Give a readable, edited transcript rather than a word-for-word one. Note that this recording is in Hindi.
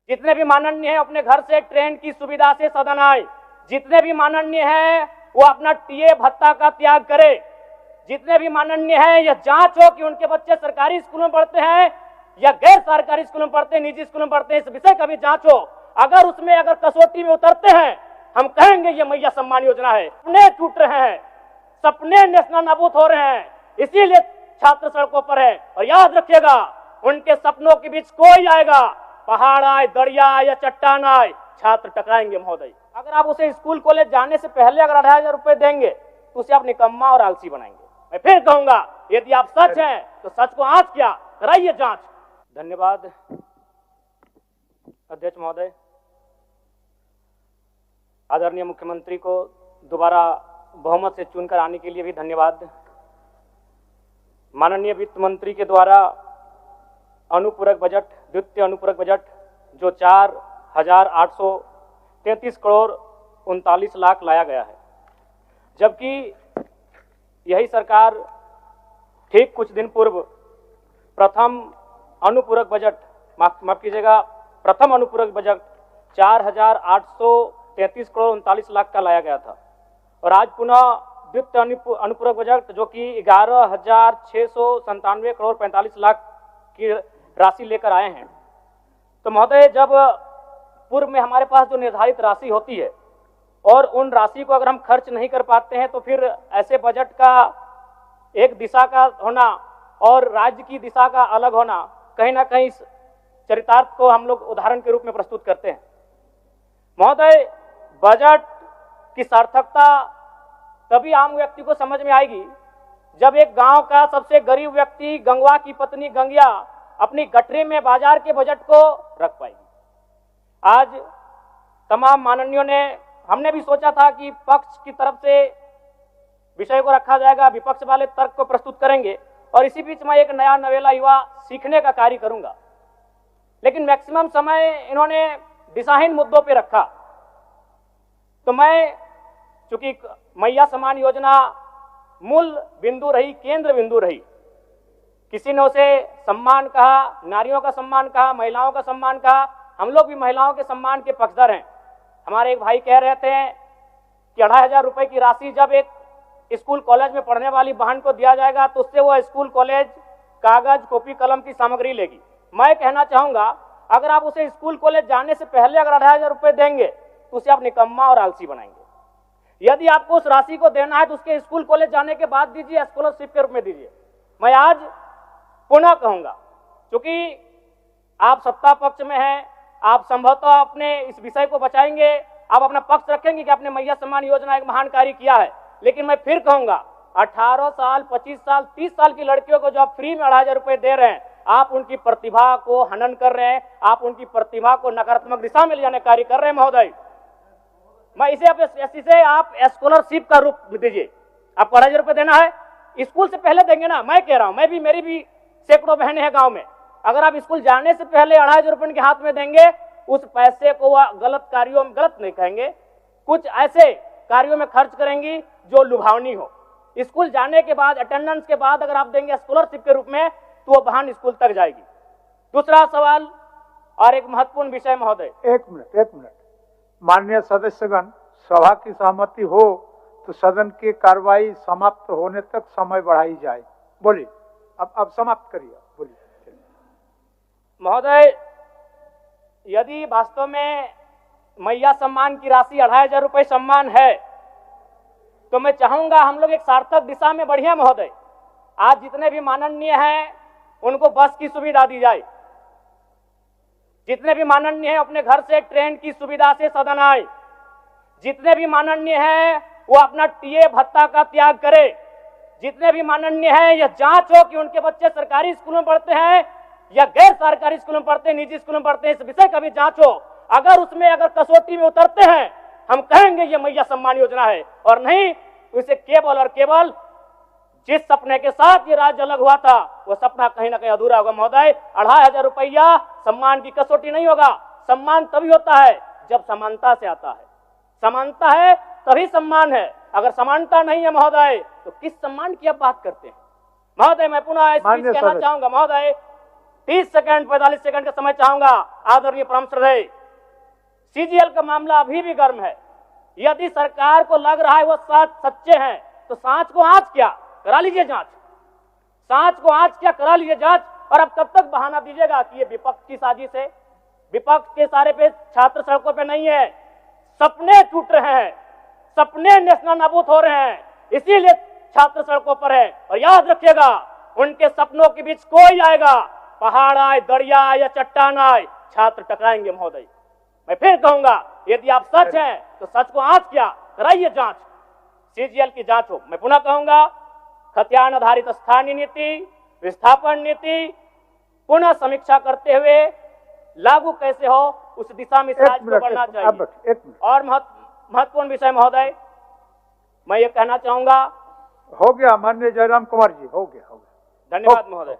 जितने भी माननीय हैं अपने घर से ट्रेन की सुविधा से सदन आए। जितने भी माननीय हैं वो अपना टीए भत्ता का त्याग करे। जितने भी माननीय हैं यह जांच हो कि उनके बच्चे सरकारी स्कूलों में पढ़ते हैं या गैर सरकारी स्कूलों में पढ़ते हैं, निजी स्कूलों में पढ़ते हैं, इस विषय का भी जांच हो। अगर उसमें अगर कसौटी में उतरते हैं, हम कहेंगे ये मैया सम्मान योजना है। सपने टूट रहे हैं, सपने नेशनल नाबूद हो रहे हैं, इसीलिए छात्र सड़कों पर है। और याद रखिएगा, उनके सपनों के बीच कोई आएगा, पहाड़ आए, दरिया आए या चट्टान आए, छात्र टकराएंगे महोदय। अगर आप उसे स्कूल कॉलेज जाने से पहले अगर 18,000 रुपए देंगे तो उसे आप निकम्मा और आलसी बनाएंगे। मैं फिर कहूंगा, यदि आप सच हैं तो सच को आंच किया कराइए जांच। धन्यवाद अध्यक्ष महोदय। आदरणीय मुख्यमंत्री को दोबारा बहुमत से चुनकर आने के लिए भी धन्यवाद। माननीय वित्त मंत्री के द्वारा अनुपूरक बजट, द्वितीय अनुपूरक बजट जो 4,833 करोड़ 39 लाख लाया गया है, जबकि यही सरकार ठीक कुछ दिन पूर्व प्रथम अनुपूरक बजट, माफ कीजिएगा, प्रथम अनुपूरक बजट 4,833 करोड़ 39 लाख का लाया गया था। और आज पुनः द्वितीय अनुपूरक बजट जो कि 11,697 करोड़ 45 लाख की राशि लेकर आए हैं। तो महोदय, जब पूर्व में हमारे पास जो निर्धारित राशि होती है और उन राशि को अगर हम खर्च नहीं कर पाते हैं तो फिर ऐसे बजट का एक दिशा का होना और राज्य की दिशा का अलग होना, कहीं ना कहीं इस चरितार्थ को हम लोग उदाहरण के रूप में प्रस्तुत करते हैं। महोदय, बजट की सार्थकता तभी आम व्यक्ति को समझ में आएगी जब एक गांव का सबसे गरीब व्यक्ति, गंगवा की पत्नी गंगिया, अपनी गठरी में बाजार के बजट को रख पाएगी। आज तमाम माननीयों ने, हमने भी सोचा था कि पक्ष की तरफ से विषय को रखा जाएगा, विपक्ष वाले तर्क को प्रस्तुत करेंगे और इसी बीच में एक नया नवेला युवा सीखने का कार्य करूंगा। लेकिन मैक्सिमम समय इन्होंने दिशाहीन मुद्दों पे रखा। तो मैं, चूंकि मैया सम्मान योजना मूल बिंदु रही, केंद्र बिंदु रही, किसी ने उसे सम्मान कहा, नारियों का सम्मान कहा, महिलाओं का सम्मान कहा, हम लोग भी महिलाओं के सम्मान के पक्षधर हैं। हमारे एक भाई कह रहे थे कि 2,500 रुपए की राशि जब एक स्कूल कॉलेज में पढ़ने वाली बहन को दिया जाएगा तो उससे वो स्कूल कॉलेज कागज, कॉपी, कलम की सामग्री लेगी। मैं कहना चाहूंगा, अगर आप उसे स्कूल कॉलेज जाने से पहले अगर 2,500 रुपए देंगे तो उसे आप निकम्मा और आलसी बनाएंगे। यदि आपको उस राशि को देना है तो उसके स्कूल कॉलेज जाने के बाद दीजिए, स्कॉलरशिप के रूप में दीजिए। मैं आज पुनः कहूंगा, क्योंकि आप सत्ता पक्ष में हैं, आप संभवतः अपने इस विषय को बचाएंगे, आप अपना पक्ष रखेंगे कि आपने मैया सम्मान योजना एक महान कार्य किया है। लेकिन मैं फिर कहूंगा, 18 साल, 25 साल, 30 साल की लड़कियों को जो आप फ्री में 2,500 रुपए दे रहे हैं, आप उनकी प्रतिभा को हनन कर रहे हैं, आप उनकी प्रतिभा को नकारात्मक दिशा में ले जाने कार्य कर रहे हैं महोदय। मैं इसे आप स्कॉलरशिप का रूप दीजिए। आपको 2,500 रुपए देना है, स्कूल से पहले देंगे ना। मैं कह रहा हूं, मेरी भी सैकड़ों बहनें हैं गांव में, अगर आप स्कूल जाने से पहले 2,500 रुपए उनके हाथ में देंगे, उस पैसे को वह गलत कार्यों में, गलत नहीं कहेंगे, कुछ ऐसे कार्यों में खर्च करेंगी जो लुभावनी हो। स्कूल जाने के बाद, अटेंडेंस के बाद अगर आप देंगे स्कॉलरशिप के रूप में तो वह बहन स्कूल तक जाएगी। दूसरा सवाल और एक महत्वपूर्ण विषय महोदय। एक मिनट माननीय सदस्यगण, सभा की सहमति हो तो सदन की कार्रवाई समाप्त होने तक समय बढ़ाई जाए। बोलिए, अब समाप्त करिए, बोलिए। महोदय, यदि वास्तव में मैया सम्मान की राशि 2,500 रुपए सम्मान है तो मैं चाहूंगा हम लोग एक सार्थक दिशा में बढ़िया महोदय। आज जितने भी माननीय हैं उनको बस की सुविधा दी जाए। जितने भी माननीय हैं अपने घर से ट्रेन की सुविधा से सदन आए। जितने भी माननीय हैं वो अपना टीए भत्ता का त्याग करे। जितने भी माननीय हैं यह जांच हो कि उनके बच्चे सरकारी स्कूलों में पढ़ते हैं या गैर सरकारी स्कूलों में पढ़ते हैं, निजी स्कूलों में पढ़ते हैं, इस विषय का भी जांच हो। अगर उसमें अगर कसौटी में उतरते हैं, हम कहेंगे ये मैया सम्मान योजना है, और नहीं उसे केवल और केवल जिस सपने के साथ ये राज्य अलग हुआ था वो सपना कहीं ना कहीं अधूरा होगा महोदय। 2,500 रुपया सम्मान की कसौटी नहीं होगा। सम्मान तभी होता है जब समानता से आता है। समानता है तभी सम्मान है। अगर समानता नहीं है महोदय तो किस सम्मान की आप बात करते हैं महोदय? मैं पुनः इस बीच कहना चाहूंगा महोदय, 30 सेकंड 45 सेकंड का समय चाहूंगा। आदरणीय परम श्रद्धेय, सीजीएल का मामला अभी भी गर्म है। यदि सरकार को लग रहा है वो सच्चे हैं तो सांच को आंच क्या करा लीजिए जांच, सांच को आंच क्या करा लीजिए जांच। और अब कब तक बहाना दीजिएगा कि ये विपक्ष की साजिश है? विपक्ष के सारे पे छात्र सड़कों पे नहीं है, सपने टूट रहे हैं, सपने नेशनल नाबूद हो रहे हैं, इसीलिए छात्र सड़कों पर है। और याद रखिएगा, उनके सपनों के बीच कोई आएगा, पहाड़ आए, दरिया आए या चट्टान आए, छात्र टकराएंगे महोदय। मैं फिर कहूंगा, यदि आप सच हैं तो सच को आंच क्या कराइए जांच, सीजीएल की जांच हो। मैं पुनः कहूंगा, खतियान आधारित स्थानीय नीति, विस्थापन नीति पुनः समीक्षा करते हुए लागू कैसे हो उस दिशा में राज्य को बढ़ना चाहिए। और महत्वपूर्ण विषय महोदय, मैं ये कहना चाहूंगा। हो गया माननीय जयराम कुमार जी, हो गया। धन्यवाद महोदय।